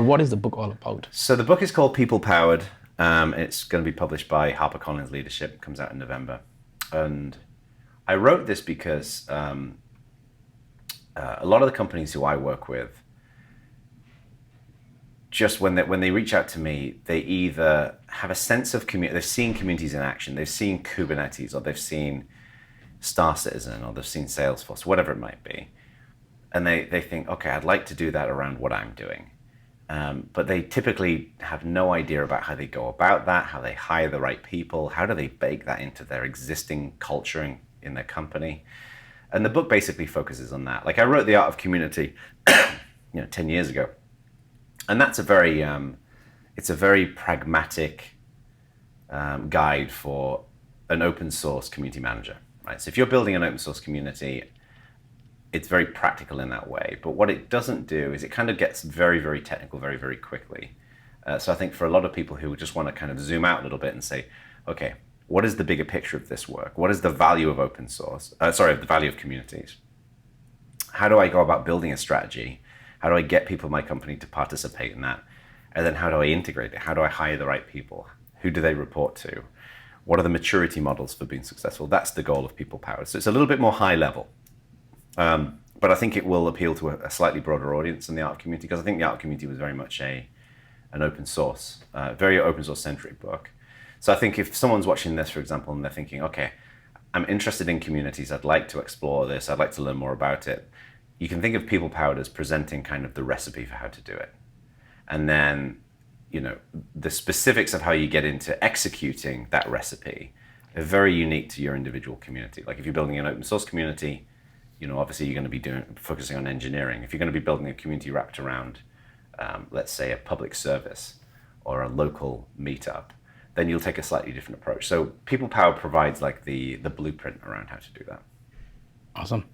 what is the book all about? So the book is called People Powered. It's going to be published by HarperCollins Leadership. It comes out in November. And I wrote this because a lot of the companies who I work with, just when they reach out to me, they either have a sense of community, they've seen communities in action, they've seen Kubernetes, or they've seen Star Citizen, or they've seen Salesforce, whatever it might be. And they think, okay, I'd like to do that around what I'm doing. But they typically have no idea about how they go about that, how they hire the right people, how do they bake that into their existing culture in their company. And the book basically focuses on that. Like, I wrote The Art of Community 10 years ago. And that's it's a very pragmatic guide for an open source community manager, right? So if you're building an open source community, it's very practical in that way. But what it doesn't do is it kind of gets very, very technical very, very quickly. So I think for a lot of people who just want to kind of zoom out a little bit and say, okay, what is the bigger picture of this work? What is the value of open source? The value of communities. How do I go about building a strategy? How do I get people in my company to participate in that? And then how do I integrate it? How do I hire the right people? Who do they report to? What are the maturity models for being successful? That's the goal of People Powered. So it's a little bit more high level. But I think it will appeal to a slightly broader audience than The Art of Community, because I think The Art of Community was very much an open source, very open source centric book. So I think if someone's watching this, for example, and they're thinking, okay, I'm interested in communities, I'd like to explore this, I'd like to learn more about it, you can think of People Powered as presenting kind of the recipe for how to do it. And then, the specifics of how you get into executing that recipe are very unique to your individual community. Like if you're building an open source community, obviously you're going to be focusing on engineering. If you're going to be building a community wrapped around, let's say, a public service or a local meetup, then you'll take a slightly different approach. So People Power provides like the blueprint around how to do that. Awesome.